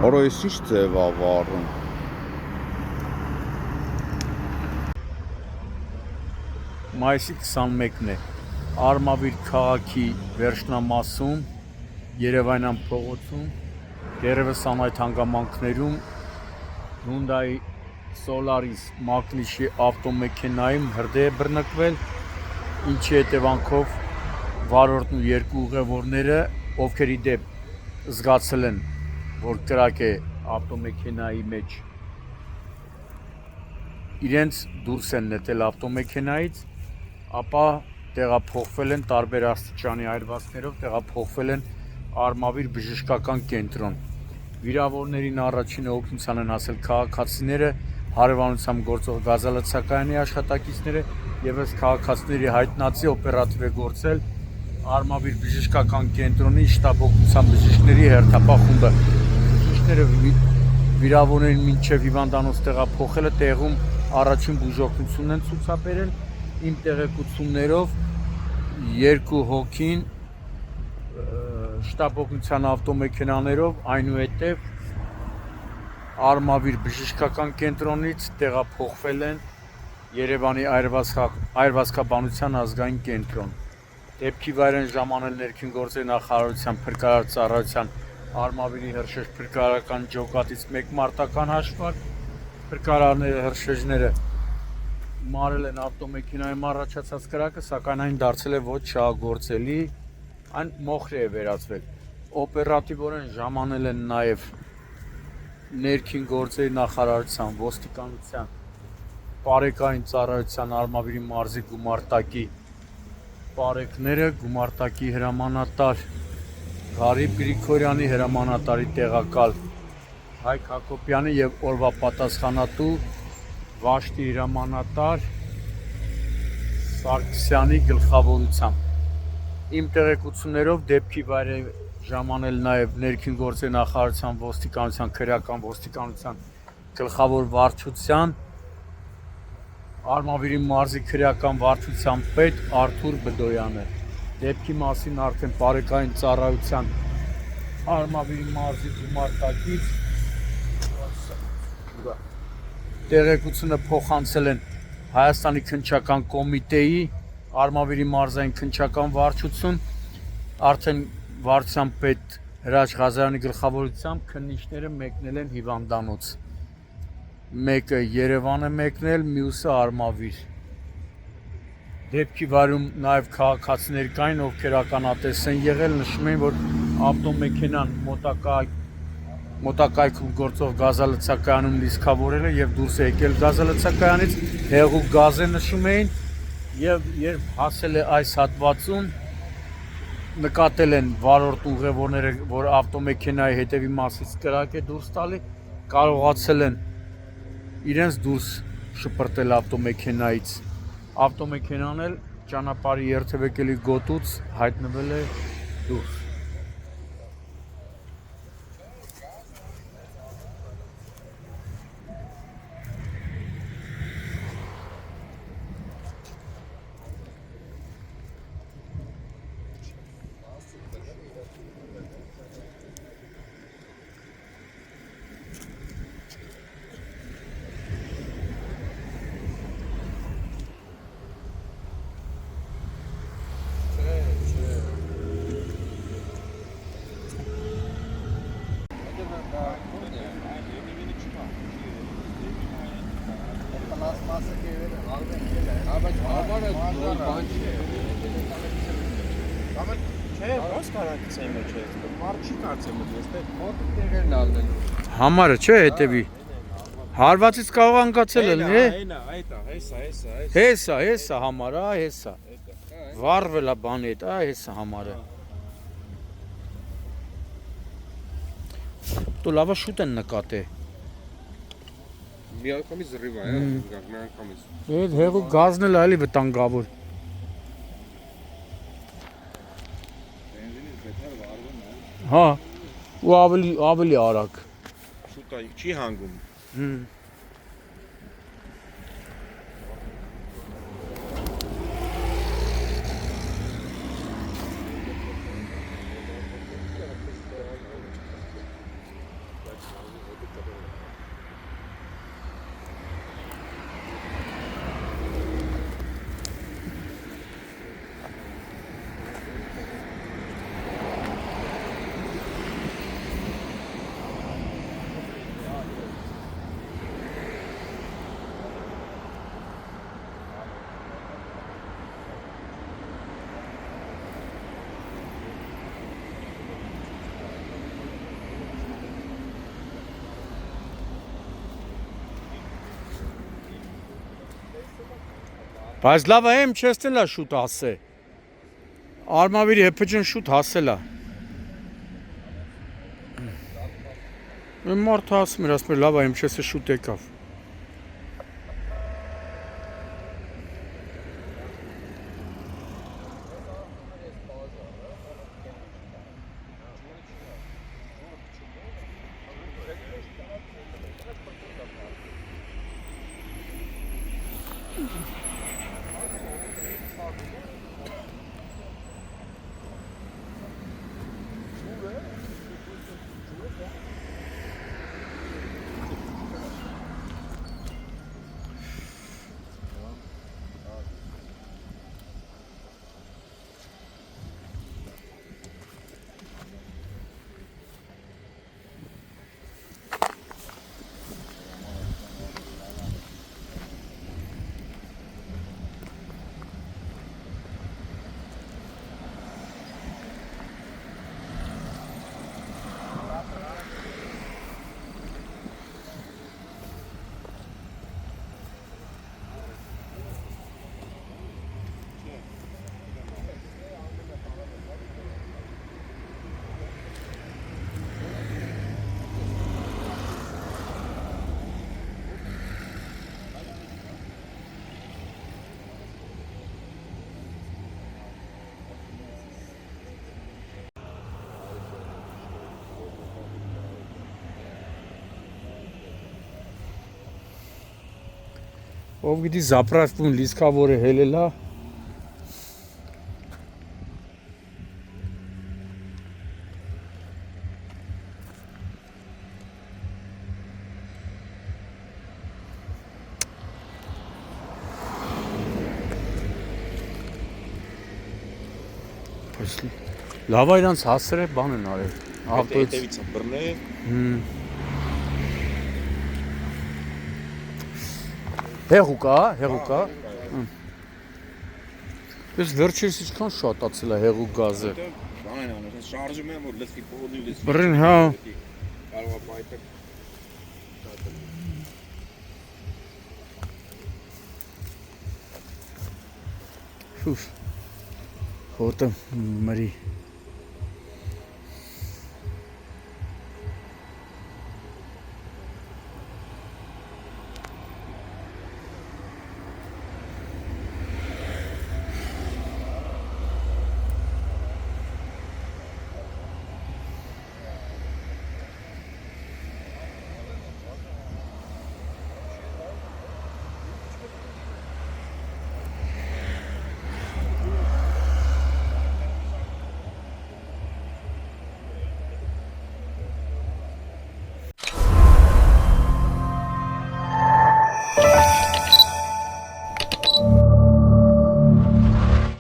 Որը ես ինչ ձև ա վառում։ Մայիսի 21-ն է, Արմավիր քաղաքի վերջնամասում, Երևանյան փողոցում, դեռևս անհայտ հանգամանքներում Hyundai Solaris մակնիշի ավտոմեքենայում հրդեհ է բռնկվել, ինչի հետևանքով վարորդն ու երկու ուղևորները, ովքեր ի դեպ զգացել են, որ կրակ է ավտոմեքենայի մեջ, իրենց դուրս են նետել ավտոմեքենայից, ապա տեղափոխվել են տարբեր աստիճանի այրվածքներով, տեղափոխվել են Արմավիր բժշկական կենտրոն։ Վիրավորներին առաջինը օգնության են հասել քաղաքացիները, հարևանությամբ գործող գազալցակայանի աշխատակիցները եւ ըստ քաղաքացիների հայտնածի օպերատիվ է գործել Արմավիր բժշկական կենտրոնի շտաբ օգնության բժիշկների հերթապահ խումբը։ Բժիշկները վիրավորներին մինչև հիվանդանոց տեղափոխելը տեղում առաջին բուժօգնությունն են ցուցաբերել, իմ տեղեկություններով երկու հոգին շտաբ օգնության ավտոմեքենաներով այնուհետև Արմավիր բժշկական կենտրոնից տեղափոխվել են Երևանի այրվածքաբանության ազգային կենտրոն։ Դեպքի վայր են ժամանել ներքին գործերի նախարարության փրկարար ծառայության Արմավիրի հրշեջ փրկարարական ջոկատից 1 մարտական հաշվարկ, փրկարարները հրշեջները մարել են ավտոմեքենայում առաջացած կրակը, սակայն այն դարձել է ոչ շահագործելի, այն մոխրի է վերածվել։ Օպերատիվորեն ժամանել են նաև ներքին գործերի նախարարության, ոստիկանության, պարեկային ծառայության Արմավիրի մարզի գումարտակի պարեկները, գումարտակի հրամանատար Գարիբ Գրիգորյանի, հրամանատարի տեղակալ Հայկ Հակոբյանի եւ օրվա պատասխանատու Վաշտի հրամանատար Սարգսյանի գլխավորությամբ։ Իմ տեղեկություններով դեպքի վայր է ժամանել նաև ներքին գործերի նախարարության, ոստիկանության, քրեական ոստիկանության գլխավոր վարչության Արմավիրի մարզի քրեական վարչության պետ Արթուր Բդոյանը։ Դեպքի մասին արդեն պարեկային ծառայության Արմավիրի մարզի գումարտակից տեղեկությունը փոխանցել են Հայաստանի քննչական կոմիտեի Արմավիրի մարզային քննչական վարչություն, արդեն վարչության պետ Հրաչ Ղազարյանի գլխավորությամբ քննիչները մեկնել են հիվանդանոց։ Մեկը Երևան է մեկնել, մյուսը Արմավիր։ Դեպքի վայրում նաև քաղաքացիներ կային, ովքեր ականատես են եղել, նշում են, որ ավտոմեքենան մոտակայքում գործող գազալցակայանում լիցքավորել է եւ դուրս է եկել գազալցակայանից, հեղուկ գազ է նշում էին եւ երբ հասել է այս հատվածում նկատել են վարորդ ուղևորները, որ ավտոմեքենայի հետևի մասից կրակ է դուրս տալի, կարողացել են իրենց դուրս շպրտել ավտոմեքենայից։ Ավտոմեքենան էլ ճանապարհի երթևեկելի գոտուց հայտնվել է դուրս։ Համարը չէ հետևի։ Հարվածից կարող անկացել են, հեսա համարը, հեսա։ Վառվել է բանի հետ, հեսա համարը։ Դու լավա շուտ են նկատե։ Միանգամից զրիվ է, միանգամից։ Այդ հեղուկ գազն էլ այլի վտանգավոր։ Հա, ու ավելի արագ։ Շուտ է, չի հանգում։ Բայց լավ է, եմ չես տելա շուտ հասե։ Արմավիրի հեփջն շուտ հասելա։ Եմ մարդ հասում էր, ասում էր լավ է, եմ չես շուտ եկավ։ Ով գիտի զապրաշտուն լիսկավորը հելելա։ Լավ է իրանց հասրե բան են արել։ Հետևից բռնե։ Հեղուկա, հեղուկա։ Ես վերջերս ինչքան շատացել է հեղուկ գազը։ Բան անես, շարժում եմ որ լսվի փողի լսվի։ Բռին, հա։ Կարող է բայտը։ Ֆուֆ։ Հոտը մրի։